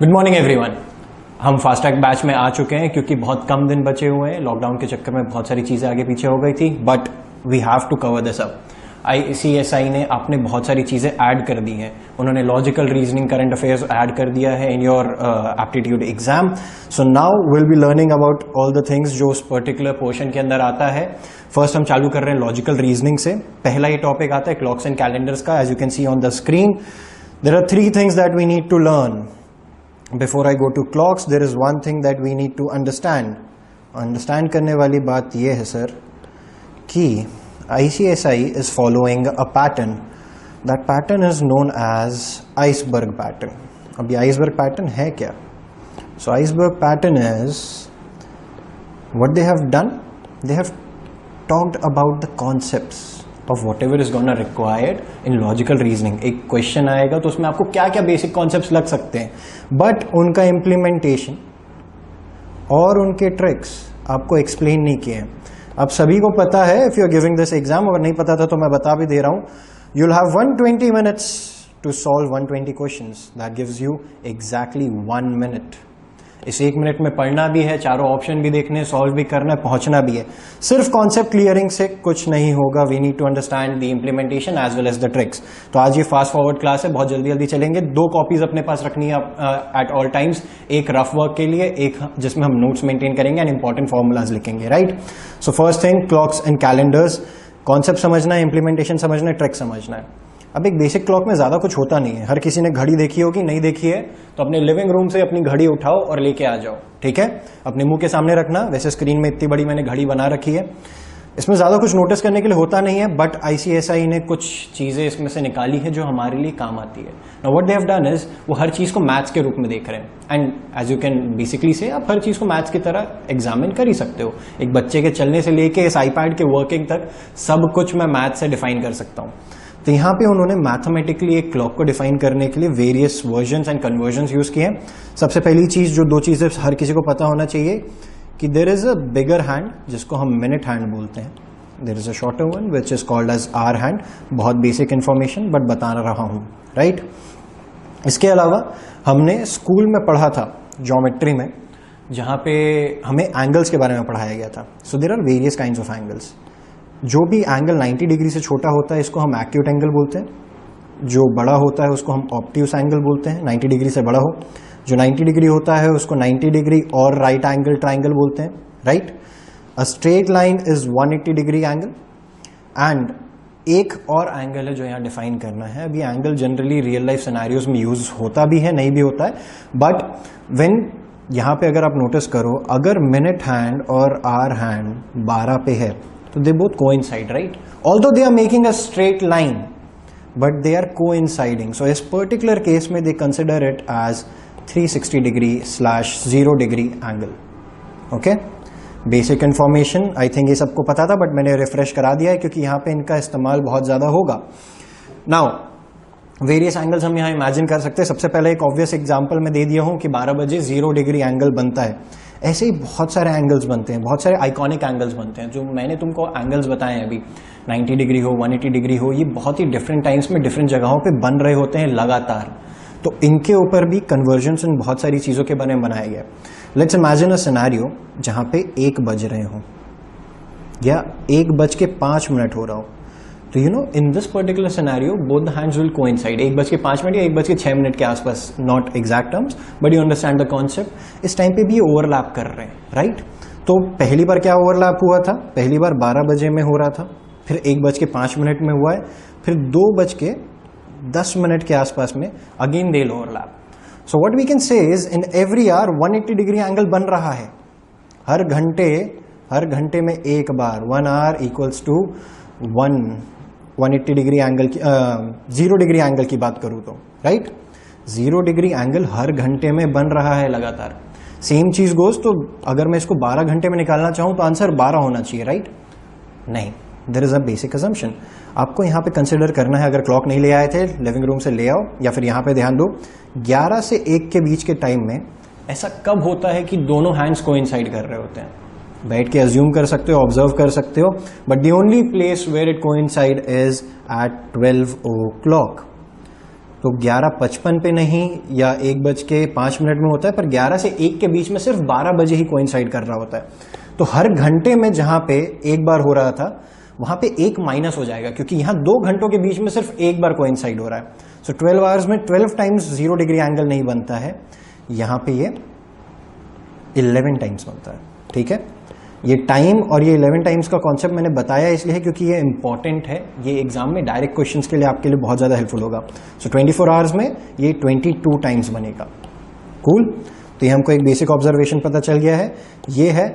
Good morning everyone. हम fast track batch में आ चुके हैं क्योंकि बहुत कम दिन बचे हुए हैं। लॉकडाउन के चक्कर में बहुत सारी चीज़ें आगे पीछे हो गई थी, but we have to cover this up. ICSI ने आपने बहुत सारी चीज़ें ऐड कर दी हैं। उन्होंने logical reasoning, current affairs add कर दिया है in your aptitude exam. So now will be learning about all the things जो उस पर्टिकुलर पोर्शन के अंदर आता है। फर्स्ट हम चालू कर रहे हैं लॉजिकल रीजनिंग से। पहला ये टॉपिक आता है क्लॉक्स एंड कैलेंडर्स का। As you can see on the screen, there are 3 things that we need to learn. Before I go to clocks, there is one thing that we need to understand. Understand करने वाली बात यह है sir कि ICSI is following a pattern. That pattern is known as iceberg pattern. अब ये iceberg pattern है क्या? So iceberg pattern is what they have done. They have talked about the concepts of whatever is gonna required in logical reasoning. एक question आएगा तो उसमें आपको क्या क्या बेसिक कॉन्सेप्ट्स लग सकते हैं, बट उनका इम्प्लीमेंटेशन और उनके ट्रिक्स आपको एक्सप्लेन नहीं किए हैं। अब सभी को पता है, if you are giving this exam, अगर नहीं पता था तो मैं बता भी दे रहा हूं, you will have 120 minutes to solve 120 questions. That gives you exactly 1 minute. इस 1 मिनट में पढ़ना भी है, चारों ऑप्शन भी देखने, सॉल्व भी करना है, पहुंचना भी है। सिर्फ कॉन्सेप्ट क्लियरिंग से कुछ नहीं होगा। We need to understand the implementation as well as the tricks. तो आज ये फास्ट फॉरवर्ड क्लास है, बहुत जल्दी जल्दी चलेंगे। 2 कॉपीज अपने पास रखनी है एट ऑल टाइम्स, एक रफ वर्क के लिए, एक जिसमें हम नोट्स मेंटेन करेंगे एंड इंपॉर्टेंट फॉर्मूलाज लिखेंगे, right. So first thing, clocks and calendars. Concept समझना है, इंप्लीमेंटेशन समझना है, ट्रिक समझना है। अब एक बेसिक क्लॉक में ज्यादा कुछ होता नहीं है। हर किसी ने घड़ी देखी होगी, नहीं देखी है तो अपने लिविंग रूम से अपनी घड़ी उठाओ और लेके आ जाओ, ठीक है। अपने मुंह के सामने रखना। वैसे स्क्रीन में इतनी बड़ी मैंने घड़ी बना रखी है, इसमें ज्यादा कुछ नोटिस करने के लिए होता नहीं है, बट ICSI ने कुछ चीजें इसमें से निकाली है जो हमारे लिए काम आती है। Now what they have done is, वो हर चीज को मैथ्स के रूप में देख रहे हैं। And as you can basically say, आप हर चीज को मैथ्स की तरह एग्जामिन कर ही सकते हो। एक बच्चे के चलने से लेके इस iPad के वर्किंग तक सब कुछ मैं मैथ से डिफाइन कर सकता हूँ। तो यहाँ पे उन्होंने मैथमेटिकली एक क्लॉक को डिफाइन करने के लिए various versions and convergence use किए हैं। सबसे पहली चीज, जो 2 चीजें हर किसी को पता होना चाहिए, कि there is a bigger hand जिसको हम मिनट हैंड बोलते हैं, there is a shorter one which is called as hour hand. बहुत बेसिक इंफॉर्मेशन बट बता रहा हूँ, राइट। इसके अलावा हमने स्कूल में पढ़ा था ज्योमेट्री में, जहाँ पे हमें एंगल्स के बारे में पढ़ाया गया था। So there are various kinds of angles. जो भी एंगल 90 डिग्री से छोटा होता है इसको हम एक्यूट एंगल बोलते हैं। जो बड़ा होता है उसको हम ऑब्ट्यूस एंगल बोलते हैं, 90 डिग्री से बड़ा हो। जो 90 डिग्री होता है उसको 90 डिग्री और राइट एंगल ट्राइंगल बोलते हैं, right. A straight line is 180 degree angle. And एक और एंगल है जो यहाँ डिफाइन करना है। अभी angle generally real life scenarios में यूज होता भी है, नहीं भी होता है, बट व्हेन यहाँ पे अगर आप नोटिस करो, अगर मिनट हैंड और आवर हैंड 12 पे है तो they both coincide, right? Although they are making a straight line, but they are coinciding. So इस particular case में they consider it as 360 degree / 0 degree angle. Okay? Basic information, I think ये सबको पता था, but मैंने refresh करा दिया है क्योंकि यहाँ पे इनका इस्तेमाल बहुत ज़्यादा होगा। Now, वेरियस एंगल्स हम यहाँ इमेजिन कर सकते हैं। सबसे पहले एक ऑब्वियस एग्जांपल मैं दे दिया हूँ कि 12 बजे 0 डिग्री एंगल बनता है। ऐसे ही बहुत सारे एंगल्स बनते हैं, बहुत सारे आइकॉनिक एंगल्स बनते हैं। जो मैंने तुमको एंगल्स बताए हैं अभी, 90 डिग्री हो, 180 डिग्री हो, ये बहुत ही डिफरेंट टाइम्स में डिफरेंट जगहों पे बन रहे होते हैं लगातार। तो इनके ऊपर भी कन्वर्जन्स इन बहुत सारी चीज़ों के बारे में बनाया गया। लेट्स इमेजिन अ सिनेरियो जहाँ पे 1 बज रहे हों या 1:05 हो रहा हो। तो you know, in this particular scenario both the hands will coincide. 1:05 या 1:06 के आसपास, not exact terms but you understand the concept. इस टाइम पे भी ओवरलैप कर रहे हैं, राइट। तो पहली बार क्या ओवरलैप हुआ था? पहली बार 12 बजे में हो रहा था, फिर 1:05 में हुआ है, फिर 2:10 के आसपास में again they overlap. So what we can say is, in every hour 180 degree angle बन रहा है। हर घंटे में एक बार। 1 hour equals to 180 degree angle की 0 डिग्री एंगल की बात करूं तो, राइट। 0 डिग्री एंगल हर घंटे में बन रहा है लगातार। सेम चीज गोज, तो अगर मैं इसको 12 घंटे में निकालना चाहूं तो आंसर 12 होना चाहिए, राइट। नहीं, there is a basic assumption. आपको यहाँ पे कंसिडर करना है, अगर क्लॉक नहीं ले आए थे लिविंग रूम से ले आओ, या फिर यहाँ पे ध्यान दो, 11 से 1 के बीच के टाइम में ऐसा कब होता है कि दोनों हैंड्स कोइंसाइड कर रहे होते हैं? बैठ के अज्यूम कर सकते हो, ऑब्जर्व कर सकते हो, but the only place where it coincide is at 12 o'clock. तो 11:55 पे नहीं या 1:05 में होता है, पर 11 से 1 के बीच में सिर्फ 12 बजे ही कोइंसाइड कर रहा होता है। तो हर घंटे में जहां पे एक बार हो रहा था वहां पे एक माइनस हो जाएगा, क्योंकि यहां 2 घंटों के बीच में सिर्फ एक बार कोइंसाइड हो रहा है। सो 12 आवर्स में 12 टाइम्स 0 डिग्री एंगल नहीं बनता है, यहां पे ये 11 टाइम्स बनता है। ठीक है, ये टाइम और ये 11 टाइम्स का कॉन्सेप्ट मैंने बताया इसलिए क्योंकि ये इंपॉर्टेंट है, ये एग्जाम में डायरेक्ट क्वेश्चंस के लिए आपके लिए बहुत ज्यादा हेल्पफुल होगा। सो 24 आवर्स में ये 22 टाइम्स बनेगा। कूल, तो ये हमको एक बेसिक ऑब्जर्वेशन पता चल गया है। ये है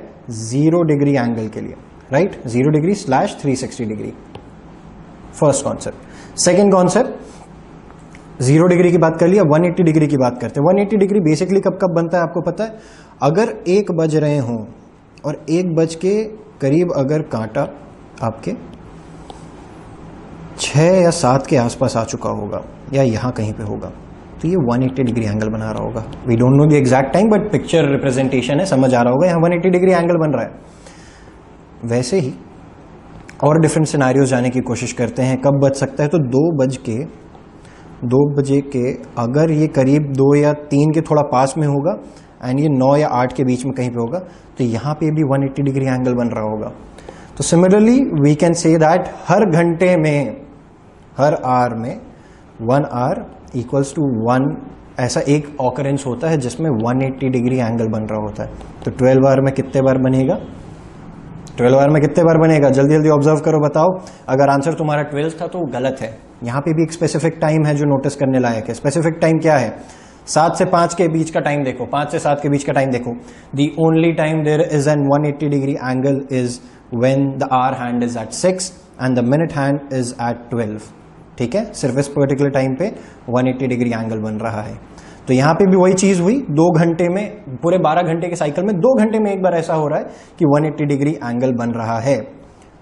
0 डिग्री एंगल के लिए, right, 0 degree / 360 degree, first concept. Second concept, 0 degree की बात कर लिया, 180 डिग्री की बात करते हैं। 180 डिग्री बेसिकली कब कब बनता है आपको पता है? अगर 1 बज रहे हों और 1 बज के करीब अगर कांटा आपके 6 या 7 के आसपास आ चुका होगा या यहां कहीं पे होगा, तो ये 180 डिग्री एंगल बना रहा होगा। We don't know the exact time, but picture representation है, समझ आ रहा होगा, यहाँ 180 डिग्री एंगल बन रहा है। वैसे ही और डिफरेंट सिनारियोज जाने की कोशिश करते हैं। कब बज सकता है? तो 2 बजे के अगर ये करीब 2 या 3 के थोड़ा पास में होगा एंड ये 9 या 8 के बीच में कहीं पे होगा, तो यहाँ पे भी 180 डिग्री एंगल बन रहा होगा। तो similarly we can say that हर घंटे में, हर आवर में 1 आवर इक्वल्स टू 1 ऐसा एक ऑकरेंस होता है जिसमें 180 डिग्री एंगल बन रहा होता है। तो 12 आवर में कितने बार बनेगा? 12 आवर में कितने बार बनेगा? जल्दी जल्दी ऑब्जर्व करो, बताओ। अगर आंसर तुम्हारा 12 था तो गलत है। यहाँ पे भी एक स्पेसिफिक टाइम है जो नोटिस करने लायक है। स्पेसिफिक टाइम क्या है? 7 से 5 के बीच का टाइम देखो, 5 से 7 के बीच का टाइम देखो। The only time there is an 180 degree angle is when the hour hand is at 6 and the minute hand is at 12। ठीक है, सिर्फ इस पर्टिकुलर टाइम पे 180 डिग्री एंगल बन रहा है। तो यहां पे भी वही चीज हुई, 2 घंटे में, पूरे 12 घंटे के साइकिल में 2 घंटे में एक बार ऐसा हो रहा है कि 180 डिग्री एंगल बन रहा है।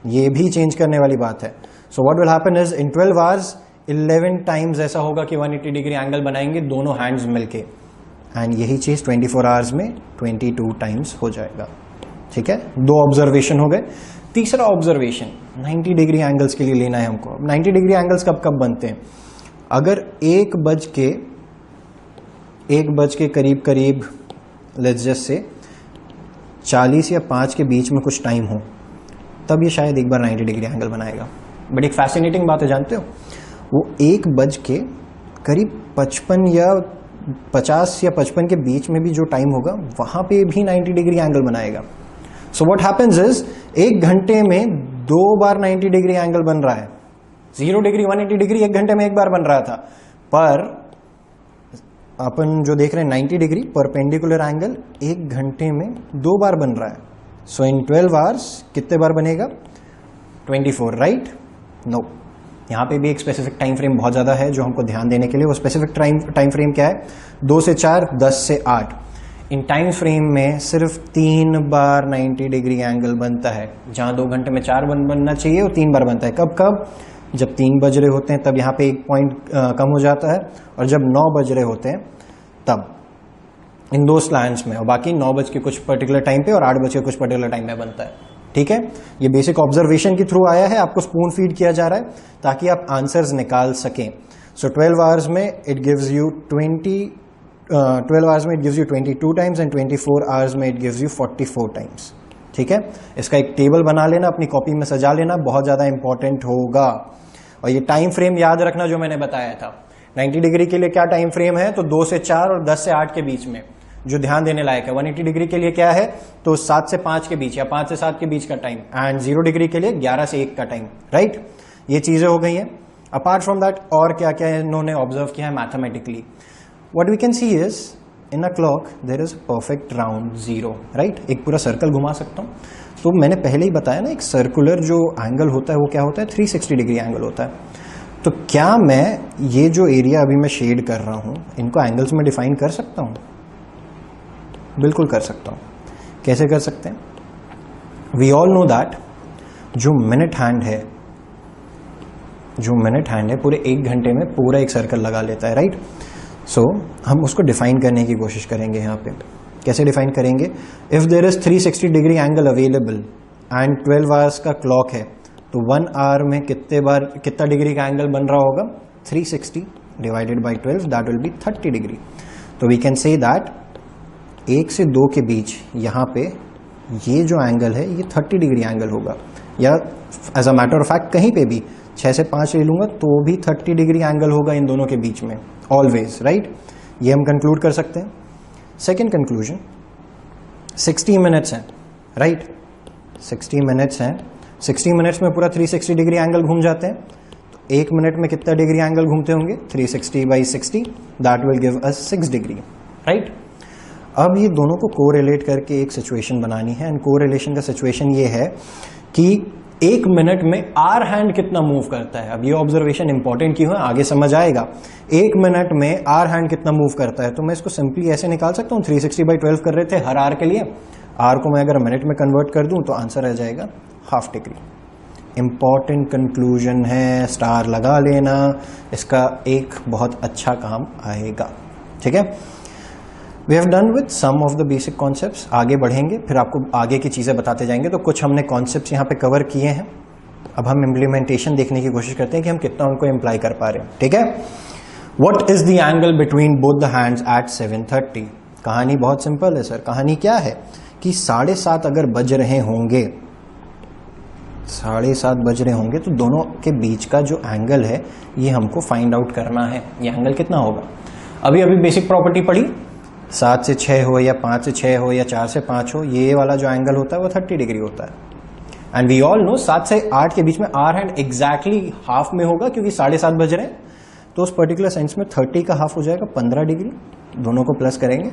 ये भी चेंज करने वाली बात है। So what will happen is in 12 hours 11 times ऐसा होगा कि 180 डिग्री एंगल बनाएंगे दोनों हैंड्स मिलके, एंड यही चीज 24 आवर्स में 22 टाइम्स हो जाएगा। ठीक है, 2 ऑब्जर्वेशन हो गए। तीसरा ऑब्जर्वेशन 90 डिग्री एंगल्स के लिए लेना है हमको। 90 डिग्री एंगल्स कब कब बनते हैं? अगर 1 बज के करीब करीब लेट्स जस्ट से 40 या 5 के बीच में कुछ टाइम हो, तब ये शायद एक बार 90 डिग्री एंगल बनाएगा। बट एक फैसिनेटिंग बात है, जानते हो, वो 1 बज के करीब 55 या 50 या 55 के बीच में भी जो टाइम होगा वहां पे भी 90 डिग्री एंगल बनाएगा। सो व्हाट हैपेंस इज 1 घंटे में 2 बार 90 डिग्री एंगल बन रहा है। 0 डिग्री 180 डिग्री 1 घंटे में एक बार बन रहा था, पर अपन जो देख रहे हैं 90 डिग्री परपेंडिकुलर एंगल 1 घंटे में 2 बार बन रहा है। सो इन 12 आवर्स कितने बार बनेगा? 24, राइट? नो, यहाँ पे भी एक स्पेसिफिक टाइम फ्रेम बहुत ज्यादा है जो हमको ध्यान देने के लिए। वो स्पेसिफिक टाइम फ्रेम क्या है? 2 से 4, 10 से 8। इन टाइम फ्रेम में सिर्फ 3 बार 90 डिग्री एंगल बनता है। जहां 2 घंटे में 4 बनना चाहिए वो 3 बार बनता है। कब कब? जब 3 बज रहे होते हैं तब यहाँ पे 1 पॉइंट कम हो जाता है, और जब 9 बज रहे होते हैं तब, इन 2 स्लैंड्स में। और बाकी 9 बज के कुछ पर्टिकुलर टाइम पे और 8 बज के कुछ पर्टिकुलर टाइम में बनता है। ठीक है, ये बेसिक ऑब्जर्वेशन के थ्रू आया है, आपको स्पून फीड किया जा रहा है ताकि आप आंसर्स निकाल सकें। सो 12 आवर्स में इट गिव्स यू 12 आवर्स में it gives you 22 times and 24 hours में इट गिव्स यू 44 टाइम्स। ठीक है, इसका एक टेबल बना लेना, अपनी कॉपी में सजा लेना, बहुत ज्यादा इंपॉर्टेंट होगा। और ये टाइम फ्रेम याद रखना जो मैंने बताया था। 90 डिग्री के लिए क्या टाइम फ्रेम है? तो 2 से 4 और 10 से 8 के बीच में, जो ध्यान देने लायक है। 180 डिग्री के लिए क्या है? तो 7 से 5 के बीच या 5 से 7 के बीच का टाइम, एंड 0 डिग्री के लिए 11 से 1 का टाइम, राइट? ये चीजें हो गई हैं। अपार्ट फ्रॉम दैट और क्या क्या इन्होंने ऑब्जर्व किया है mathematically? What we can see is in a clock there is perfect round 0, right? एक पूरा सर्कल घुमा सकता हूं। तो मैंने पहले ही बताया ना, एक सर्कुलर जो एंगल होता है वो क्या होता है? 360 डिग्री एंगल होता है। तो क्या मैं ये जो एरिया अभी मैं शेड कर रहा हूं, इनको एंगल्स में डिफाइन कर सकता हूं? बिल्कुल कर सकता हूं। कैसे कर सकते हैं? वी ऑल नो दैट जो मिनट हैंड है पूरे 1 घंटे में पूरा एक सर्कल लगा लेता है, राइट? सो हम उसको डिफाइन करने की कोशिश करेंगे यहाँ पे। कैसे डिफाइन करेंगे? If there is 360 degree angle available and 12 hours का क्लॉक है, तो 1 आवर में कितना डिग्री का एंगल बन रहा होगा? 360 divided by 12 that will be 30 degree. तो वी कैन से दैट 1 से 2 के बीच यहाँ पे ये जो एंगल है ये 30 डिग्री एंगल होगा, या as a matter of fact कहीं पे भी 6 से 5 ले लूंगा तो भी 30 डिग्री एंगल होगा इन दोनों के बीच में ऑलवेज, राइट। ये हम कंक्लूड कर सकते हैं। सेकेंड कंक्लूजन, 60 मिनट्स हैं, राइट, 60 मिनट्स हैं, 60 मिनट्स में पूरा 360 डिग्री एंगल घूम जाते हैं। तो 1 मिनट में कितना डिग्री एंगल घूमते होंगे? 360 by 60 that will give us 6 degree, right. अब ये दोनों को कोरिलेट करके एक सिचुएशन बनानी है, एंड कोरिलेशन का सिचुएशन ये है कि 1 मिनट में आर हैंड कितना मूव करता है। अब ये ऑब्जर्वेशन इंपॉर्टेंट क्यों है आगे समझ आएगा। 1 मिनट में आर हैंड कितना मूव करता है, तो मैं इसको सिंपली ऐसे निकाल सकता हूँ, 360 बाई 12 कर रहे थे हर आर के लिए, आर को मैं अगर मिनट में कन्वर्ट कर दूं तो आंसर आ जाएगा ½ डिग्री। इंपॉर्टेंट कंक्लूजन है, स्टार लगा लेना, इसका एक बहुत अच्छा काम आएगा, ठीक है। We have done with some of the basic concepts. आगे बढ़ेंगे फिर आपको आगे की चीजें बताते जाएंगे। तो कुछ हमने कॉन्सेप्ट्स यहाँ पे कवर किए हैं, अब हम इम्प्लीमेंटेशन देखने की कोशिश करते हैं कि हम कितना उनको इम्प्लाई कर पा रहे हैं, ठीक है। What is the angle between both the hands eight 7:30? कहानी बहुत सिंपल है सर। कहानी क्या है कि 7:30 अगर बज रहे होंगे, 7:30 बज रहे होंगे तो दोनों के बीच का जो एंगल है ये हमको फाइंड आउट करना है। ये एंगल कितना होगा? अभी अभी बेसिक प्रॉपर्टी पढ़ी, 7 से 6 हो या 5 से 6 हो या 4 से 5 हो, ये वाला जो एंगल होता है वो 30 डिग्री होता है। एंड वी ऑल नो 7 से 8 के बीच में आर हैंड एग्जैक्टली हाफ में होगा, क्योंकि 7:30 बज रहे हैं, तो उस पर्टिकुलर सेंस में 30 का हाफ हो जाएगा 15 डिग्री, दोनों को प्लस करेंगे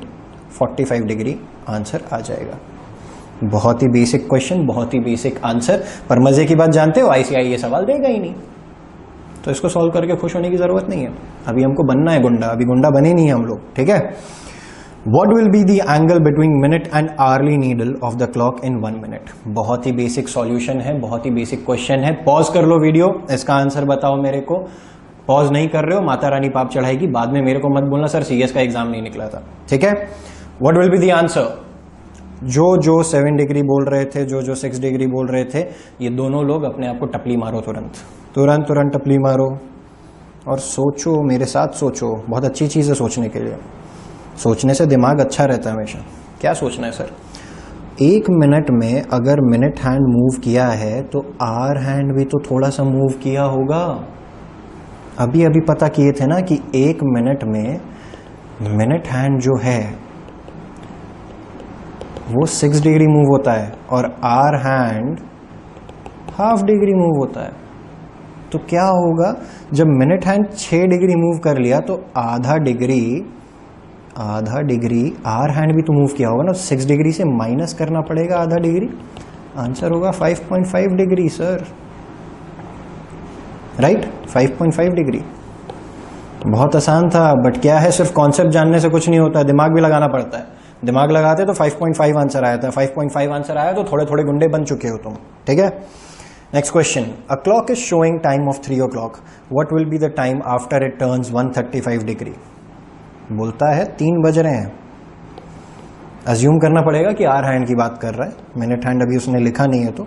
45 डिग्री आंसर आ जाएगा। बहुत ही बेसिक क्वेश्चन, बहुत ही बेसिक आंसर, पर मजे की बात जानते हो आईसीआई ये सवाल देगा ही नहीं, तो इसको सॉल्व करके खुश होने की जरूरत नहीं है। अभी हमको बनना है गुंडा, अभी गुंडा बने नहीं है हम लोग, ठीक है। What will be the angle between minute and hourly needle of the clock in 1 minute? बहुत ही बेसिक सॉल्यूशन है, बहुत ही बेसिक क्वेश्चन है। पॉज कर लो वीडियो, इसका आंसर बताओ मेरे को। पॉज नहीं कर रहे हो, माता रानी पाप चढ़ाएगी, बाद में मेरे को मत बोलना सर सीएस का एग्जाम नहीं निकला था, ठीक है। What will be the answer? जो 7 डिग्री बोल रहे थे, जो 6 डिग्री बोल रहे थे, ये दोनों लोग अपने आप को टपली मारो, तुरंत टपली मारो और सोचो, मेरे साथ सोचो। बहुत अच्छी चीज है सोचने के लिए, सोचने से दिमाग अच्छा रहता है हमेशा। क्या सोचना है सर? 1 मिनट में अगर मिनट हैंड मूव किया है तो आर हैंड भी तो थोड़ा सा मूव किया होगा। अभी अभी पता किए थे ना कि 1 मिनट में मिनट हैंड जो है वो 6 डिग्री मूव होता है और आर हैंड ½ डिग्री मूव होता है। तो क्या होगा जब मिनट हैंड 6 डिग्री मूव कर लिया तो आधा डिग्री आर हैंड भी तो मूव किया होगा ना, 6 डिग्री से माइनस करना पड़ेगा आधा डिग्री, आंसर होगा 5.5 डिग्री सर, राइट, 5.5 डिग्री। बहुत आसान था, बट क्या है सिर्फ कॉन्सेप्ट जानने से कुछ नहीं होता, दिमाग भी लगाना पड़ता है। दिमाग लगाते तो 5.5 आंसर आया था, 5.5 आंसर आया तो थोड़े थोड़े गुंडे बन चुके हो तुम, ठीक है। Next question, a clock is showing time of 3 o'clock, what will be the time after it turns 135 degree? बोलता है 3 बज रहे हैं। अज्यूम करना पड़ेगा कि आर हैंड की बात कर रहा है, मिनट हैंड अभी उसने लिखा नहीं है तो,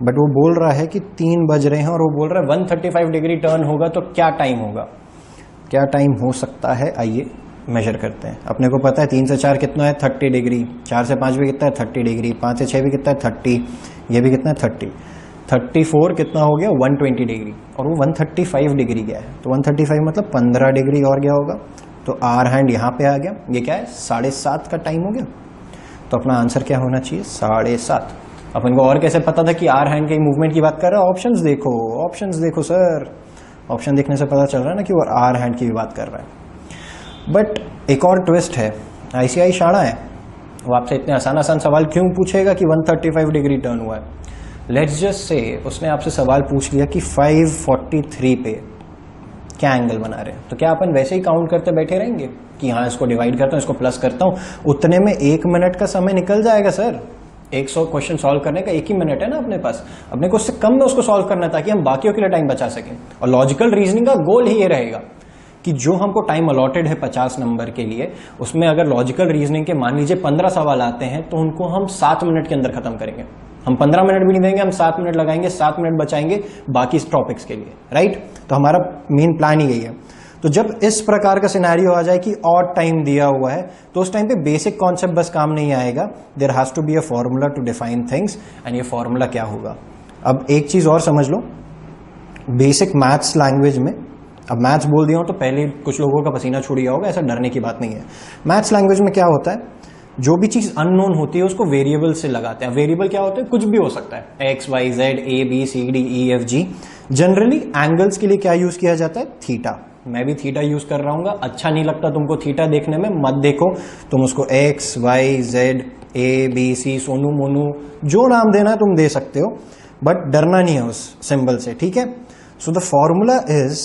बट वो बोल रहा है कि 3 बज रहे हैं और वो बोल रहा है 135 डिग्री टर्न होगा, तो क्या टाइम होगा, क्या टाइम हो सकता है? आइए मेजर करते हैं। अपने को पता है 3 से 4 कितना है 30 डिग्री, 4 से 5 भी कितना है 30 डिग्री, 5 से 6 भी कितना है 30, ये भी कितना है 30, 34 कितना हो गया 120 डिग्री, और वो 135 डिग्री गया है, तो 135 मतलब 15 डिग्री और गया होगा, तो आर हैंड यहाँ पे आ गया। ये क्या है 7:30 का टाइम हो गया, तो अपना आंसर क्या होना चाहिए 7:30। अपन को और कैसे पता था कि आर हैंड के मूवमेंट की बात कर रहा है? ऑप्शंस देखो, ऑप्शंस देखो सर, ऑप्शन देखने से पता चल रहा है ना कि वो आर हैंड की भी बात कर रहा है। बट एक और ट्विस्ट है, आईसीआई शाणा है, वो आपसे इतने आसान सवाल क्यों पूछेगा कि 135 डिग्री टर्न हुआ है? लेट्स जस्ट से उसने आपसे सवाल पूछ लिया कि 543 पे क्या एंगल बना रहे हैं, तो क्या अपन वैसे ही काउंट करते बैठे रहेंगे कि हाँ इसको डिवाइड करता हूँ, इसको प्लस करता हूँ, उतने में 1 मिनट का समय निकल जाएगा सर। 100 क्वेश्चन सॉल्व करने का 1 ही मिनट है ना अपने पास, अपने को उससे कम में उसको सॉल्व करना ताकि हम बाकियों के लिए टाइम बचा सकें। और लॉजिकल रीजनिंग का गोल ही ये रहेगा कि जो हमको टाइम अलॉटेड है 50 नंबर के लिए, उसमें अगर लॉजिकल रीजनिंग के मान लीजिए 15 सवाल आते हैं तो उनको हम 7 मिनट के अंदर खत्म करेंगे। हम 15 मिनट भी नहीं देंगे, हम 7 मिनट लगाएंगे, 7 मिनट बचाएंगे बाकी टॉपिक्स के लिए, राइट। तो हमारा मेन प्लान ही यही है। तो जब इस प्रकार का सिनेरियो आ जाए कि ऑड टाइम दिया हुआ है, तो उस टाइम पे बेसिक कॉन्सेप्ट बस काम नहीं आएगा, there has to be a formula to define things, and ये फॉर्मूला क्या होगा। अब एक चीज और समझ लो, बेसिक मैथ्स लैंग्वेज में, अब मैथ्स बोल दिया हूं तो पहले कुछ लोगों का पसीना छूट गया होगा, ऐसा डरने की बात नहीं है। मैथ्स लैंग्वेज में क्या होता है, जो भी चीज अननोन होती है उसको वेरिएबल से लगाते हैं। वेरिएबल क्या होते हैं, कुछ भी हो सकता है, X Y Z A B C D E F G. Generally angles के लिए क्या यूज किया जाता है, थीटा। मैं भी थीटा यूज कर रहा हूँ, अच्छा नहीं लगता तुमको थीटा देखने में, मत देखो, तुम उसको X Y Z A B C Sonu Monu जो नाम देना है तुम दे सकते हो, बट डरना नहीं है उस सिंबल से, ठीक है। So the formula is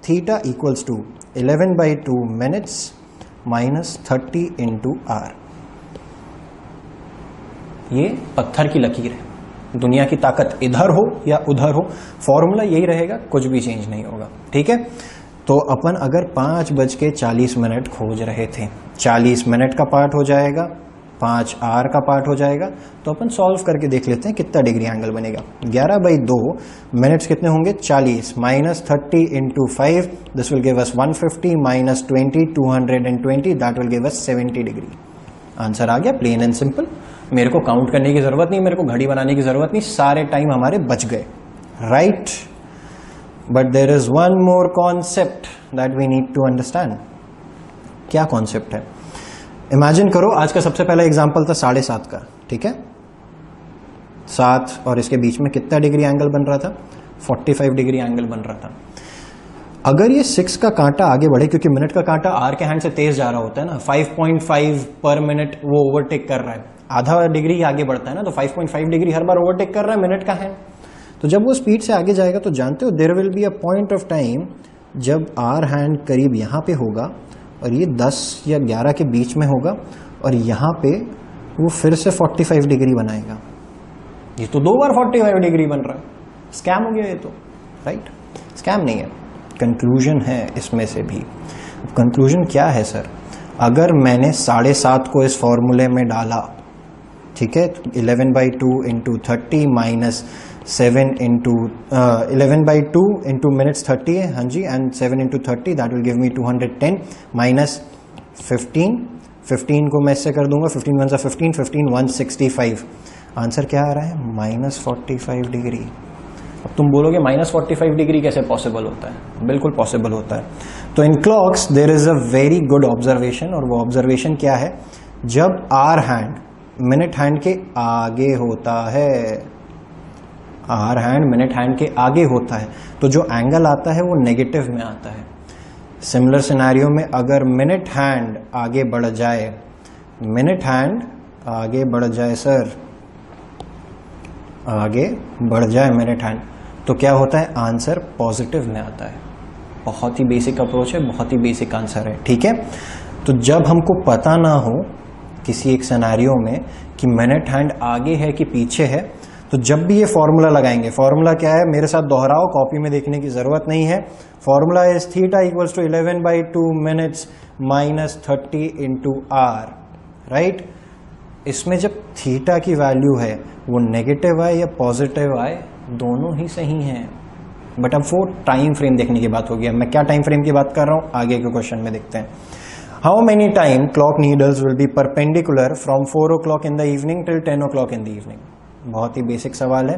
theta equals to 11/2 minutes minus 30 into R. ये पत्थर की लकीर है, दुनिया की ताकत इधर हो या उधर हो, फॉर्मूला यही रहेगा, कुछ भी चेंज नहीं होगा, ठीक है। तो अपन अगर 5:40 खोज रहे थे, 40 मिनट का पार्ट हो जाएगा, 5 आर का पार्ट हो जाएगा, तो अपन सॉल्व करके देख लेते हैं कितना डिग्री एंगल बनेगा। 11/2 मिनट्स कितने होंगे, 40 minus 30 into 5, this will give us 150 minus 20 220, that will give us 70 degree. Answer आ गया, प्लेन एंड सिंपल। मेरे को काउंट करने की जरूरत नहीं, मेरे को घड़ी बनाने की जरूरत नहीं, सारे टाइम हमारे बच गए, right. But there is one more concept that we need to understand. क्या कॉन्सेप्ट है, इमेजिन करो, आज का सबसे पहला एग्जांपल था 7.5 का, ठीक है। 7 और इसके बीच में कितना डिग्री एंगल बन रहा था, 45 डिग्री एंगल बन रहा था। अगर ये 6 का कांटा आगे बढ़े, क्योंकि मिनट का कांटा आर के हैंड से तेज जा रहा होता है ना, 5.5 पर मिनट वो ओवरटेक कर रहा है, आधा डिग्री आगे बढ़ता है ना, तो 5.5 डिग्री हर बार ओवरटेक कर रहा है मिनट का हैंड। तो जब वो स्पीड से आगे जाएगा तो जानते हो there will be a point of time जब आर हैंड करीब यहाँ पे होगा और ये 10 या 11 के बीच में होगा, और यहाँ पे वो फिर से 45 डिग्री बनाएगा। ये तो 2 बार 45 डिग्री बन रहा है, स्कैम हो गया ये तो, राइट। स्कैम नहीं है, कंक्लूजन है इसमें से भी। कंक्लूजन क्या है सर, अगर मैंने 7.5 को इस फॉर्मूले में डाला, ठीक है, 11/2 into 30 minus 7 into 11/2 into minutes 30 है, हाँ जी, and 7 into 30 that will give me 210 minus 15 को मैं इससे कर दूंगा, 15 1 15 15 165। आंसर क्या आ रहा है, माइनस 45 डिग्री। अब तुम बोलोगे माइनस 45 डिग्री कैसे पॉसिबल होता है, बिल्कुल पॉसिबल होता है। तो in clocks there is a very good observation, और वो ऑब्जर्वेशन क्या है, जब आर हैंड मिनट हैंड के आगे होता है, आर हैंड मिनट हैंड के आगे होता है, तो जो एंगल आता है वो नेगेटिव में आता है। सिमिलर सिनेरियो में अगर मिनट हैंड आगे बढ़ जाए, मिनट हैंड आगे बढ़ जाए सर, आगे बढ़ जाए मिनट हैंड, तो क्या होता है, आंसर पॉजिटिव में आता है। बहुत ही बेसिक अप्रोच है, बहुत ही बेसिक आंसर है, ठीक है। तो जब हमको पता ना हो किसी एक सिनेरियो में कि मिनट हैंड आगे है कि पीछे है, तो जब भी ये फॉर्मूला लगाएंगे, फॉर्मूला क्या है, मेरे साथ दोहराओ, कॉपी में देखने की जरूरत नहीं है। Formula is theta equals to 11/2 minutes minus 30 into R, right. इसमें जब थीटा की वैल्यू है वो नेगेटिव आए या पॉजिटिव आए, दोनों ही सही हैं। बट अब वो टाइम फ्रेम देखने की बात होगी। मैं क्या टाइम फ्रेम की बात कर रहा हूं, आगे के क्वेश्चन में देखते हैं। How many time clock needles will be perpendicular from 4 o'clock in the evening till 10 o'clock in the evening. बहुत ही बेसिक सवाल है।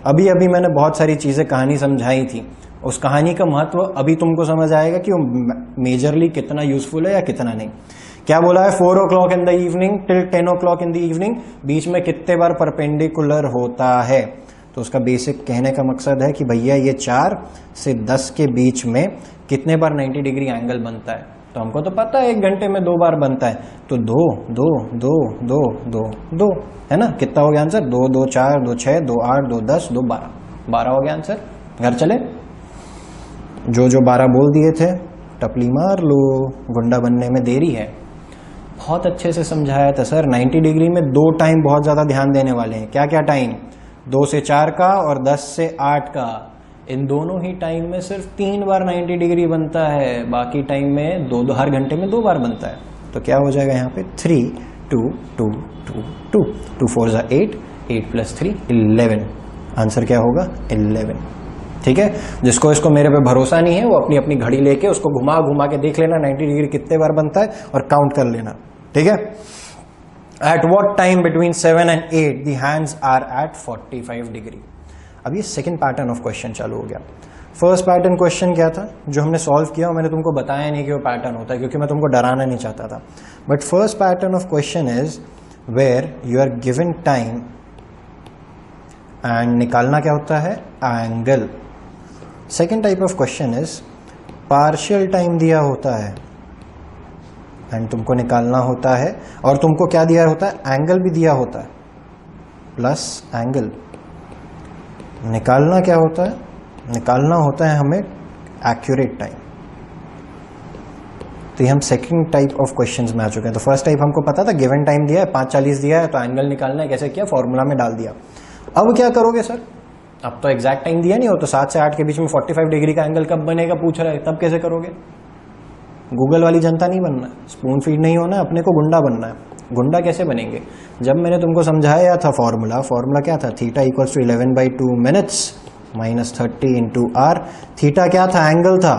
अभी अभी मैंने बहुत सारी चीजें कहानी समझाई थी, उस कहानी का महत्व अभी तुमको समझ आएगा कि वो मेजरली कितना यूजफुल है या कितना नहीं। क्या बोला है, 4 o'clock in the evening till 10 o'clock in the evening, बीच में कितने बार परपेंडिकुलर होता है। तो उसका बेसिक कहने का मकसद है कि भैया ये 4 से 10 के बीच में कितने बार 90 डिग्री एंगल बनता है। तो हमको तो पता है 1 घंटे में 2 बार बनता है, तो 2 2 2 2 2 2 है ना। कितना हो गया आंसर, 2 2 4 2 6 2 8 2 10 2 12 12 हो गया आंसर। घर चले, जो 12 बोल दिए थे टपली मार लो, गुंडा बनने में देरी है। बहुत अच्छे से समझाया था सर। 90 डिग्री में 2 टाइम बहुत ज्यादा ध्यान देने वाले हैं। क्या क्या टाइम, 2 से 4 का और 10 से 8 का। इन दोनों ही टाइम में सिर्फ 3 बार 90 डिग्री बनता है, बाकी टाइम में 2 हर घंटे में 2 बार बनता है। तो क्या हो जाएगा यहाँ पे 3 2 2 2 2 2 4 8 8 + 3 11। आंसर क्या होगा 11। ठीक है, जिसको इसको मेरे पे भरोसा नहीं है वो अपनी अपनी घड़ी लेके उसको घुमा घुमा के देख लेना 90 डिग्री कितने बार बनता है और काउंट कर लेना। ठीक है, at what time between 7 and 8 the hands are at 45 degree. अब ये सेकेंड पैटर्न ऑफ क्वेश्चन चालू हो गया। फर्स्ट पैटर्न क्वेश्चन क्या था जो हमने सॉल्व किया, मैंने तुमको बताया नहीं कि वो पैटर्न होता है क्योंकि मैं तुमको डराना नहीं चाहता था। But first pattern of question is where you are given time and निकालना क्या होता है, angle. Second type of question is partial time दिया होता है एंड तुमको निकालना होता है, और तुमको क्या दिया होता है, एंगल भी दिया होता है प्लस एंगल। निकालना क्या होता है, निकालना होता है हमें एक्यूरेट टाइम। तो ये हम सेकंड टाइप ऑफ क्वेश्चंस में आ चुके हैं। तो फर्स्ट टाइप हमको पता था, गिवन टाइम दिया है 5:40 दिया है तो एंगल निकालना है, कैसे किया, फॉर्मूला में डाल दिया। अब क्या करोगे सर, अब तो एग्जैक्ट टाइम दिया नहीं हो, तो 7 से 8 के बीच में 45 डिग्री का एंगल कब बनेगा पूछ रहा है, तब कैसे करोगे। गूगल वाली जनता नहीं बनना है, स्पून फीड नहीं होना है, अपने को गुंडा बनना है। गुंडा कैसे बनेंगे, जब मैंने तुमको समझाया था फॉर्मूला क्या था, theta equals to 11/2 minutes minus 30 into R. Theta क्या था, एंगल था,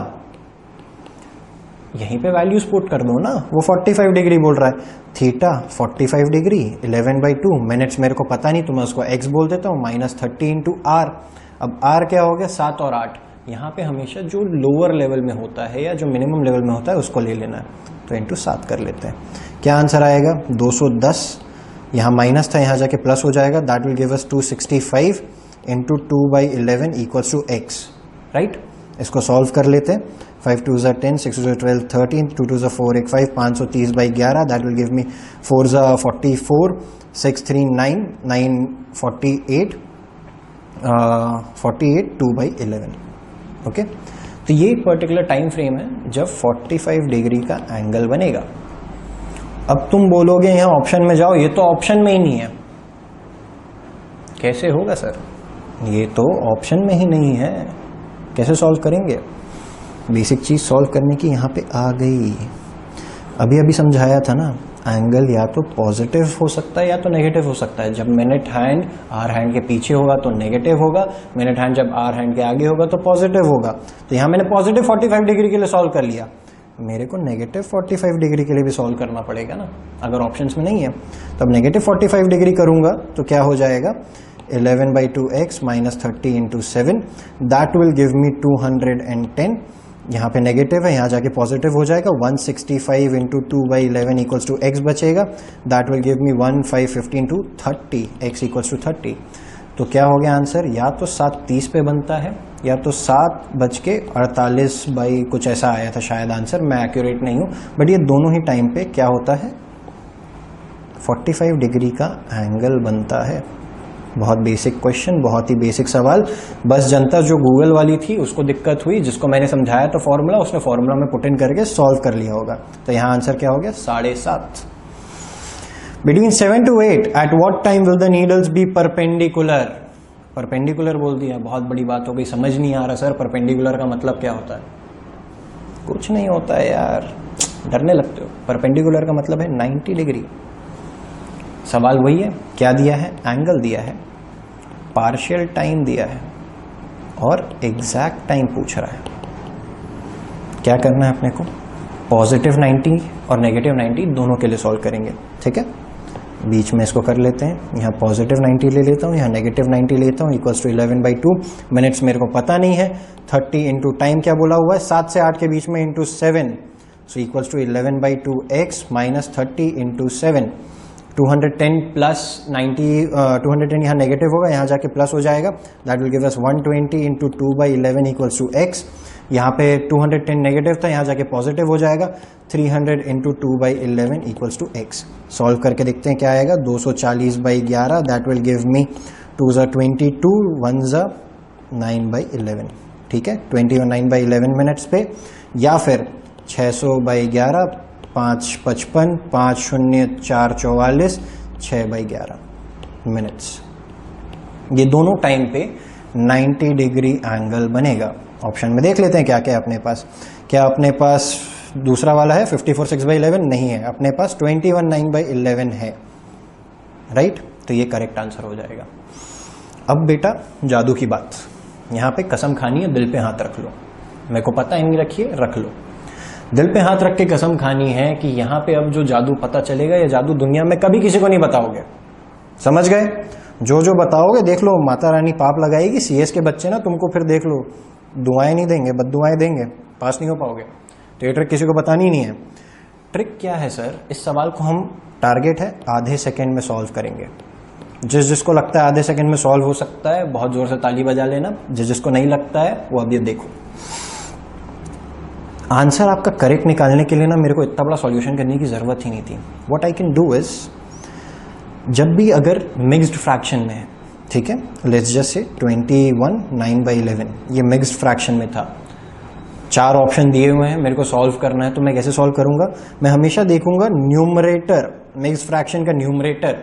यहीं पे वैल्यूज पुट कर दो ना। वो 45 डिग्री बोल रहा है, थीटा 45 डिग्री 11/2 मिनट्स मेरे को पता नहीं तो मैं उसको x बोल देता हूँ, माइनस 30 इंटू आर। अब r क्या हो गया, 7 और 8। यहाँ पे हमेशा जो लोअर लेवल में होता है या जो मिनिमम लेवल में होता है उसको ले लेना है, तो इंटू 7 कर लेते हैं। क्या आंसर आएगा, 210। यहाँ माइनस था, यहाँ जाके प्लस हो जाएगा, that will give us 265 into 2/11 equals to x, right. इसको सॉल्व कर लेते हैं। 5 2 10, 6 2 12 13, 2 2 4 1 5, 530/11, that will give me 4 44, 6 3 9, 9 48, 48 2/11। Okay, तो ये एक पर्टिकुलर टाइम फ्रेम है जब 45 डिग्री का एंगल बनेगा। अब तुम बोलोगे यहाँ ऑप्शन में जाओ, ये तो ऑप्शन में ही नहीं है। कैसे होगा सर, ये तो ऑप्शन में ही नहीं है, कैसे सॉल्व करेंगे। बेसिक चीज सॉल्व करने की यहाँ पे आ गई। अभी समझाया था ना, एंगल या तो पॉजिटिव हो सकता है या तो नेगेटिव हो सकता है। जब मिनट हैंड आर हैंड के पीछे होगा तो नेगेटिव होगा, मिनट हैंड जब आर हैंड के आगे होगा तो पॉजिटिव होगा। तो यहाँ मैंने पॉजिटिव 45 डिग्री के लिए सॉल्व कर लिया, मेरे को नेगेटिव 45 डिग्री के लिए भी सॉल्व करना पड़ेगा ना, अगर ऑप्शंस में नहीं है। तो अब नेगेटिव 45 डिग्री करूंगा तो क्या हो जाएगा, 11/2x minus 30 into 7, that will give me 210। यहाँ पे नेगेटिव है, यहाँ जाके पॉजिटिव हो जाएगा, 165 इंटू 2/11 इक्वल्स टू x बचेगा, that will give me 1550 into 30, x equals to 30। तो क्या हो गया आंसर, या तो 7:30 पे बनता है या तो 7:48 बाई कुछ ऐसा आया था शायद आंसर, मैं एक्यूरेट नहीं हूँ, बट ये दोनों ही टाइम पे क्या होता है, 45 डिग्री का एंगल बनता है। बहुत बेसिक क्वेश्चन, बहुत ही बेसिक सवाल। बस जनता जो गूगल वाली थी उसको दिक्कत हुई, जिसको मैंने समझाया तो फॉर्मूला, उसने फॉर्मूला में पुट इन करके सॉल्व कर लिया होगा। तो यहाँ आंसर क्या हो गया, 7.5। Between 7 to 8 at what time will the needles be perpendicular. Perpendicular बोल दिया, बहुत बड़ी बात हो गई। समझ नहीं आ रहा सर परपेंडिकुलर का मतलब क्या होता है। कुछ नहीं होता है यार, डरने लगते हो। परपेंडिकुलर का मतलब है 90 डिग्री। सवाल वही है, क्या दिया है, एंगल दिया है, पार्शियल टाइम दिया है और एग्जैक्ट टाइम पूछ रहा है। क्या करना है अपने को, पॉजिटिव 90 और नेगेटिव 90 दोनों के लिए सॉल्व करेंगे। ठीक है, बीच में इसको कर लेते हैं, यहाँ पॉजिटिव 90 ले लेता हूँ, यहाँ नेगेटिव 90 लेता हूँ, इक्वल्स टू 11/2 मिनट्स मेरे को पता नहीं है, 30 इंटू टाइम क्या बोला हुआ है, 7 से 8 के बीच में into 7, so equals to 11/2x minus 30 into 7, 210 plus 90, 210 यहाँ नेगेटिव होगा, यहाँ जाके प्लस हो जाएगा, that will give us 120 into 2/11 equals to x। यहाँ पे 210 नेगेटिव था, यहाँ जाके पॉजिटिव हो जाएगा, 300 into 2/11 equals to x। Solve करके देखते हैं क्या आएगा, 240/11, दैट विल गिव मी 2 ज़ा 22, 1 ज़ा 9/11। ठीक है, 9/11 मिनट्स पे, या फिर 600/11, 5 55, 5 0 4 44, 6/11 मिनट्स। ये दोनों टाइम पे 90 डिग्री एंगल बनेगा। ऑप्शन में देख लेते हैं क्या क्या है अपने पास। क्या अपने पास दूसरा वाला है 54 6/11? नहीं है, अपने पास 21 9/11 है, राइट। तो ये करेक्ट आंसर हो जाएगा। अब बेटा जादू की बात, यहाँ पे कसम खानी है, दिल पे हाथ रख लो, मेरे को पता है नहीं रखिए, रख लो। दिल पे हाथ रख के कसम खानी है कि यहाँ पे अब जो जादू पता चलेगा, ये जादू दुनिया में कभी किसी को नहीं बताओगे, समझ गए? जो जो बताओगे देख लो माता रानी पाप लगाएगी, सीएस के बच्चे ना तुमको फिर देख लो दुआएं नहीं देंगे, बददुआएं देंगे, पास नहीं हो पाओगे। तो ये ट्रिक किसी को बतानी ही नहीं है। ट्रिक क्या है सर? इस सवाल को हम, टारगेट है आधे सेकेंड में सॉल्व करेंगे। जिसको लगता है आधे सेकेंड में सॉल्व हो सकता है, बहुत जोर से ताली बजा लेना। जिसको नहीं लगता है वो अब ये देखो। आंसर आपका करेक्ट निकालने के लिए ना मेरे को इतना बड़ा सॉल्यूशन करने की जरूरत ही नहीं थी। What I can do is, जब भी अगर मिक्स्ड फ्रैक्शन में है, ठीक है, लेट्स जस्ट से 21 9/11 ये मिक्स्ड फ्रैक्शन में था, 4 ऑप्शन दिए हुए हैं, मेरे को सॉल्व करना है, तो मैं कैसे सॉल्व करूंगा? मैं हमेशा देखूंगा न्यूमरेटर, मिक्स्ड फ्रैक्शन का न्यूमरेटर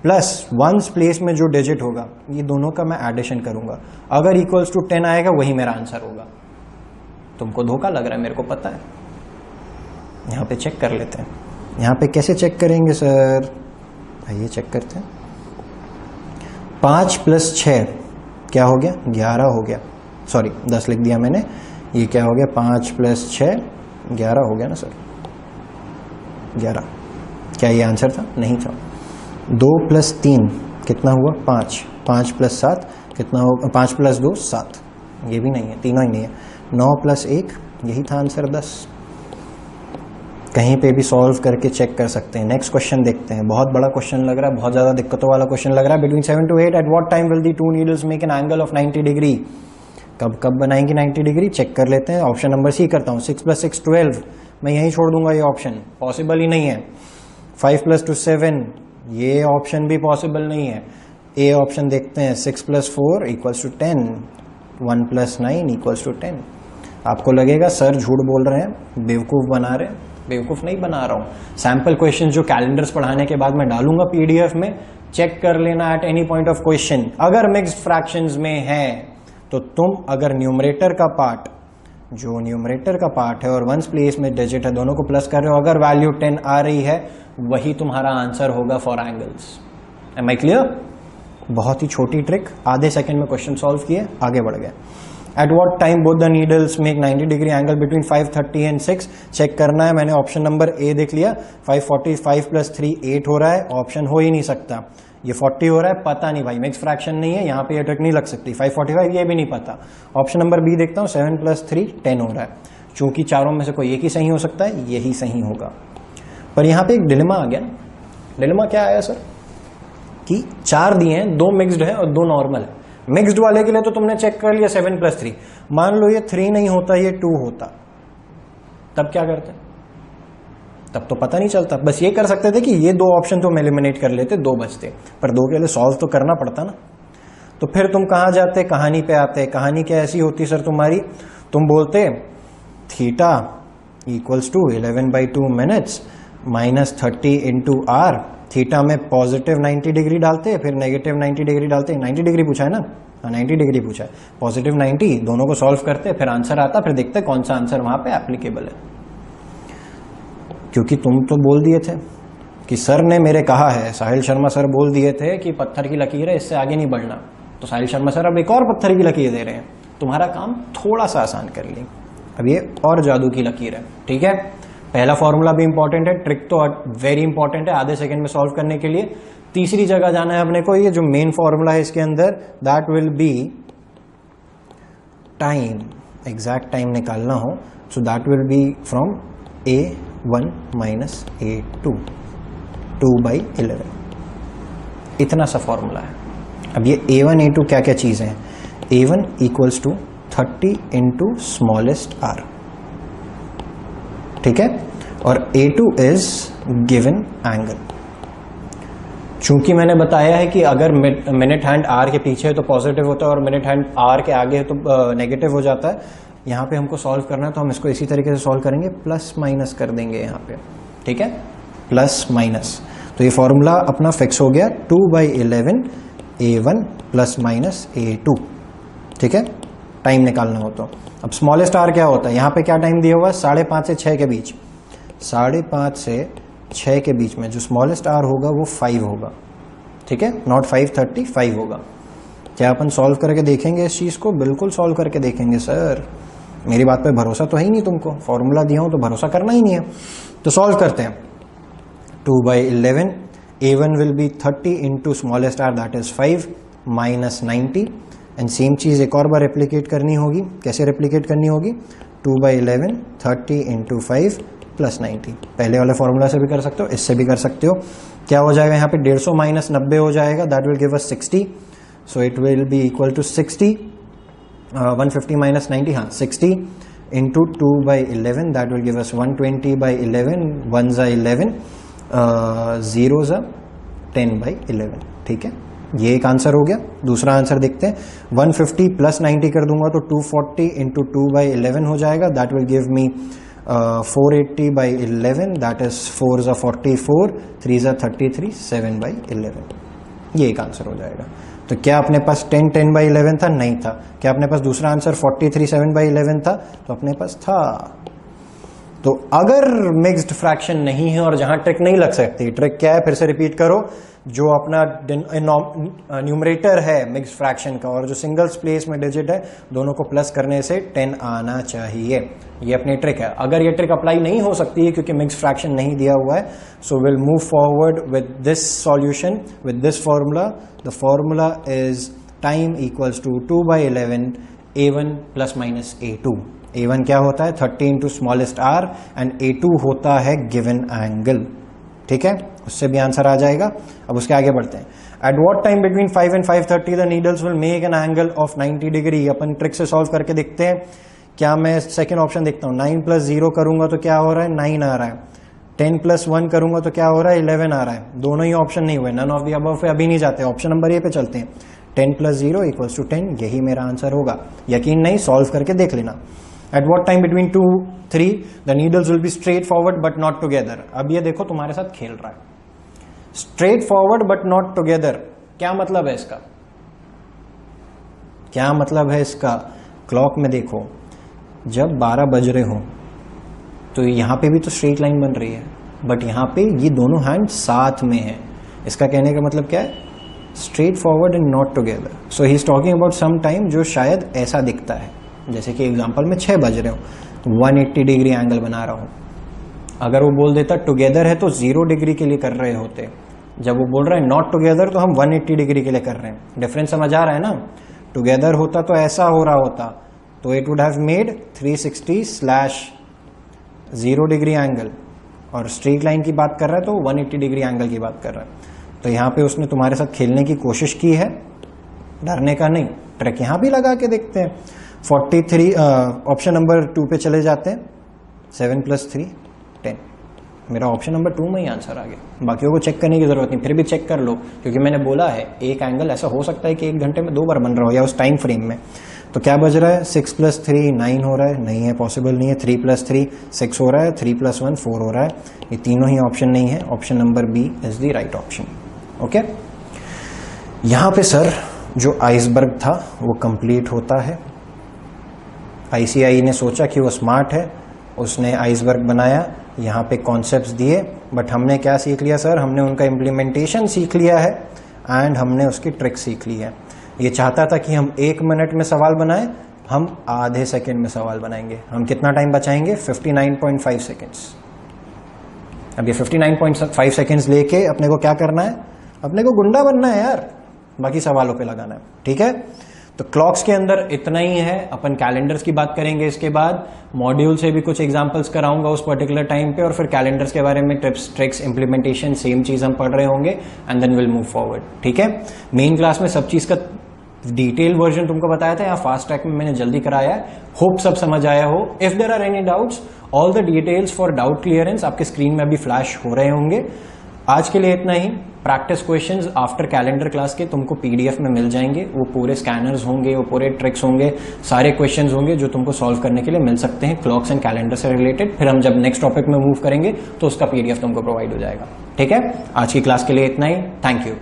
प्लस वंस प्लेस में जो डिजिट होगा, ये दोनों का मैं एडिशन करूंगा। अगर इक्वल्स टू 10 आएगा वही मेरा आंसर होगा। तुमको धोखा लग रहा है, मेरे को पता है। यहां पे चेक कर लेते हैं। यहां पे कैसे चेक करेंगे सर? आइए चेक करते हैं। 5 + 6 क्या हो गया? 11 हो गया। सॉरी 10 लिख दिया मैंने, ये क्या हो गया? 5 + 6 11 हो गया ना सर? 11। क्या ये आंसर था? नहीं था। 2 + 3 कितना हुआ? 5। 5 + 7 कितना होगा? 5 + 2 7। ये भी नहीं है, तीनों ही नहीं है। 9 + 1 यही था आंसर 10। कहीं पे भी सॉल्व करके चेक कर सकते हैं। नेक्स्ट क्वेश्चन देखते हैं। बहुत बड़ा क्वेश्चन लग रहा है, बहुत ज्यादा दिक्कतों वाला क्वेश्चन लग रहा है। Between 7 to 8 at what time will the 2 needles make an angle of 90 degree? कब कब बनाएंगे 90 डिग्री? चेक कर लेते हैं। ऑप्शन नंबर सी करता हूँ। 6 + 6 12, मैं यही छोड़ दूंगा, ये ऑप्शन पॉसिबल ही नहीं है। 5 + 2 7, ये ऑप्शन भी पॉसिबल नहीं है। ए ऑप्शन देखते हैं। 6 + 4 = 10, 1 + 9 = 10। आपको लगेगा सर झूठ बोल रहे हैं, बेवकूफ बना रहे हैं। बेवकूफ नहीं बना रहा हूं। सैंपल क्वेश्चन जो कैलेंडर्स पढ़ाने के बाद मैं डालूंगा पीडीएफ में, चेक कर लेना at any point of question. अगर मिक्स्ड फ्रैक्शंस में है तो तुम अगर न्यूमरेटर का पार्ट, जो न्यूमरेटर का पार्ट है और वंस प्लेस में डिजिट है, दोनों को प्लस कर रहे हो, अगर वैल्यू 10 आ रही है वही तुम्हारा आंसर होगा for angles. Am I clear? बहुत ही छोटी ट्रिक, आधे सेकेंड में क्वेश्चन सॉल्व किए, आगे बढ़ गए। At what time both the needles make 90 degree angle between 5:30 and 6? Check करना है। मैंने ऑप्शन नंबर ए देख लिया। 5:45 + 3 8 हो रहा है, ऑप्शन हो ही नहीं सकता। ये 40 हो रहा है, पता नहीं भाई, मिक्स फ्रैक्शन नहीं है, यहाँ पे ये ट्रिक नहीं लग सकती। 5:45 ये भी नहीं पता। ऑप्शन नंबर बी देखता हूँ। 7 + 3 10 हो रहा है। चूंकि चारों में से कोई एक ही सही हो सकता है, यही सही होगा। पर यहाँ पे एक डिलेमा आ गया। डिलेमा क्या आया सर? कि 4 दिए हैं, 2 मिक्स्ड है और 2 नॉर्मल है। मिक्स्ड वाले के लिए तो तुमने चेक कर लिया 7 + 3। मान लो ये 3 नहीं होता, ये 2 होता, तब क्या करते? तब तो पता नहीं चलता। बस ये कर सकते थे कि ये 2 ऑप्शन तो एलिमिनेट कर लेते, 2 बचते, पर 2 के लिए सॉल्व तो करना पड़ता ना। तो फिर तुम कहां जाते? कहानी पे आते। कहानी क्या ऐसी होती सर तुम्हारी? तुम बोलते θ = 11/2 मिनट्स -30 × r। थीटा में पॉजिटिव 90 डिग्री डालते, फिर नेगेटिव 90 डिग्री डालते। 90 डिग्री पूछा है ना? हाँ 90 डिग्री पूछा है। पॉजिटिव 90, दोनों को सॉल्व करते, फिर आंसर आता, फिर देखते कौन सा आंसर वहां पे एप्लीकेबल है। क्योंकि तुम तो बोल दिए थे कि सर ने मेरे कहा है, साहिल शर्मा सर बोल दिए थे कि पत्थर की लकीर है, इससे आगे नहीं बढ़ना। तो साहिल शर्मा सर अब एक और पत्थर की लकीर दे रहे हैं, तुम्हारा काम थोड़ा सा आसान कर ली। अब ये और जादू की लकीर है, ठीक है? पहला फॉर्मूला भी इंपॉर्टेंट है, ट्रिक तो वेरी इंपॉर्टेंट है आधे सेकंड में सॉल्व करने के लिए। तीसरी जगह जाना है अपने को, ये जो मेन फॉर्मूला है इसके अंदर, that will be time. Exact time निकालना हो, so that will be from A1 - A2, 2/11। इतना सा फॉर्मूला है। अब ये A1 A2 क्या क्या चीजें हैं? A1 = 30 × स्मॉलेस्ट r, ठीक है? और A2 इज गिवन एंगल। चूंकि मैंने बताया है कि अगर मिनट हैंड आर के पीछे है तो पॉजिटिव होता है और मिनट हैंड आर के आगे है तो नेगेटिव हो जाता है। यहाँ पे हमको सॉल्व करना है तो हम इसको इसी तरीके से सॉल्व करेंगे, प्लस माइनस कर देंगे यहाँ पे, ठीक है? प्लस माइनस, तो ये फॉर्मूला अपना फिक्स हो गया। 2/11 A1 ± A2, ठीक है? टाइम निकालना हो तो अब स्मॉलेस्ट आर क्या होता है? यहाँ पे क्या टाइम दिया हुआ है? 5:30 से 6 के बीच। 5:30 से 6 के बीच में जो स्मॉलेस्ट आर होगा वो 5 होगा, ठीक है? नॉट 5:30, 5 होगा, क्या अपन सॉल्व करके देखेंगे इस चीज को? बिल्कुल सॉल्व करके देखेंगे सर, मेरी बात पे भरोसा तो है ही नहीं तुमको, फॉर्मूला दिया हूं तो भरोसा करना ही नहीं है। तो सॉल्व करते हैं। 2/11, A1 will be 30 into smallest r that is 5 minus 90 and same चीज एक और बार रेप्लिकेट करनी होगी। कैसे रेप्लिकेट करनी होगी? 2/11 30 into 5 plus 90। पहले वाले फॉर्मूला से भी कर सकते हो, इससे भी कर सकते हो। क्या हो जाएगा यहाँ पे? 150 माइनस 90 हो जाएगा, that will give us 60। So it will be equal to 60 150 minus 90, हाँ 60 into 2/11 that will give us 120/11, 1 ज़ा 11, 0 ज़ा 10/11। ठीक है, ये एक आंसर हो गया। दूसरा आंसर देखते हैं। 150 प्लस 90 कर दूंगा तो 240 इंटू 2/11 हो जाएगा, that will give me 480/11, that is 4 ज़ा 44, 3 ज़ा 33, 7/11। ये एक आंसर हो जाएगा। तो क्या अपने पास 10/11 था? नहीं था। क्या अपने पास दूसरा आंसर 43 7/11 था? तो अपने पास था। तो अगर मिक्स्ड फ्रैक्शन नहीं है और जहां ट्रिक नहीं लग सकती, ट्रिक क्या है? फिर से रिपीट करो। जो अपना न्यूमरेटर है मिक्स्ड फ्रैक्शन का और जो सिंगल्स प्लेस में डिजिट है, दोनों को प्लस करने से 10 आना चाहिए। ये अपनी ट्रिक है। अगर ये ट्रिक अप्लाई नहीं हो सकती है क्योंकि मिक्स्ड फ्रैक्शन नहीं दिया हुआ है, so will move forward with this solution, with this formula. The formula is time equals to 2/11 A1 plus minus A2। A1 क्या होता है? 30 into smallest r and A2 होता है गिवन एंगल। ठीक है, उससे भी आंसर आ जाएगा। अब उसके आगे बढ़ते हैं। Eight what time between 5 and 5:30 the needles will make an angle of 90 degree. Upon trick से सॉल्व करके देखते हैं। क्या मैं सेकेंड ऑप्शन देखता हूँ, 9 + 0 करूंगा तो क्या हो रहा है? 9 आ रहा है। 10 + 1 करूंगा तो क्या हो रहा है? 11 आ रहा है। दोनों ही ऑप्शन नहीं हुए, नन ऑफ द अबव पे अभी नहीं जाते, ऑप्शन नंबर ए पे चलते हैं। 10 + 0 = 10, यही मेरा आंसर होगा। यकीन नहीं, सॉल्व करके देख लेना। At what time between 2, 3 the needles will be straight forward but not together। अब ये देखो तुम्हारे साथ खेल रहा है। Straight forward but not together, क्या मतलब है इसका? क्या मतलब है इसका? क्लॉक में देखो, जब 12 बज रहे हो तो यहां पे भी तो स्ट्रेट लाइन बन रही है, बट यहां पे ये दोनों हैंड साथ में है। इसका कहने का मतलब क्या है? Straight forward and not together. So he is talking about some time जो शायद ऐसा दिखता है, जैसे कि एग्जांपल में 6 बज रहे हो, 180 डिग्री एंगल बना रहा हूं। अगर वो बोल देता टुगेदर है तो 0 डिग्री के लिए कर रहे होते। जब वो बोल रहा है नॉट टुगेदर तो हम 180 डिग्री के लिए कर रहे हैं। डिफरेंस समझ आ रहा है ना? टुगेदर होता तो ऐसा हो रहा होता, तो it would have made 360/0 degree angle, और स्ट्रेट लाइन की बात कर रहा है तो 180 डिग्री एंगल की बात कर रहा है। तो यहाँ पे उसने तुम्हारे साथ खेलने की कोशिश की है, डरने का नहीं। ट्रिक यहाँ भी लगा के देखते हैं। 43 ऑप्शन नंबर 2 पे चले जाते हैं। 7 + 3 10। मेरा ऑप्शन नंबर 2 में ही आंसर आ गया। बाकियों को चेक करने की जरूरत नहीं, फिर भी चेक कर लो, क्योंकि मैंने बोला है एक एंगल ऐसा हो सकता है कि 1 घंटे में 2 बार बन रहा हो या उस टाइम फ्रेम में। तो क्या बज रहा है? 6 + 3 9 हो रहा है, नहीं है, पॉसिबल नहीं है। 3 + 3 6 हो रहा है, 3 + 1 4 हो रहा है। ये तीनों ही ऑप्शन नहीं है। Option number B is the right option. Okay, यहां पे सर जो आइसबर्ग था वो कंप्लीट होता है। आईसीआई ने सोचा कि वो स्मार्ट है, उसने आइसबर्ग बनाया, यहाँ पे कॉन्सेप्ट्स दिए, बट हमने क्या सीख लिया सर? हमने उनका इम्प्लीमेंटेशन सीख लिया है एंड हमने उसकी ट्रिक सीख ली है। ये चाहता था कि हम 1 मिनट में सवाल बनाएं, हम आधे सेकंड में सवाल बनाएंगे। हम कितना टाइम बचाएंगे? 59.5 सेकेंड्स। अब ये 59.5 सेकेंड्स लेके अपने को क्या करना है? अपने को गुंडा बनना है यार, बाकी सवालों पे लगाना है। ठीक है, तो क्लॉक्स के अंदर इतना ही है। अपन कैलेंडर्स की बात करेंगे इसके बाद, मॉड्यूल से भी कुछ एग्जांपल्स कराऊंगा उस पर्टिकुलर टाइम पे, और फिर कैलेंडर्स के बारे में टिप्स ट्रिक्स इंप्लीमेंटेशन सेम चीज हम पढ़ रहे होंगे and then will move forward. ठीक है, मेन क्लास में सब चीज का डिटेल वर्जन तुमको बताया था, या फास्ट ट्रैक में मैंने जल्दी कराया है। होप सब समझ आया हो। If there are any doubts, all the details for doubt clearance आपके स्क्रीन में अभी फ्लैश हो रहे होंगे। आज के लिए इतना ही। Practice questions after calendar class के तुमको पीडीएफ में मिल जाएंगे। वो पूरे स्कैनर्स होंगे, वो पूरे ट्रिक्स होंगे, सारे क्वेश्चंस होंगे जो तुमको सॉल्व करने के लिए मिल सकते हैं क्लॉक्स एंड कैलेंडर से रिलेटेड। फिर हम जब नेक्स्ट टॉपिक में मूव करेंगे तो उसका पीडीएफ तुमको प्रोवाइड हो जाएगा। ठीक है, आज की क्लास के लिए इतना ही। Thank you.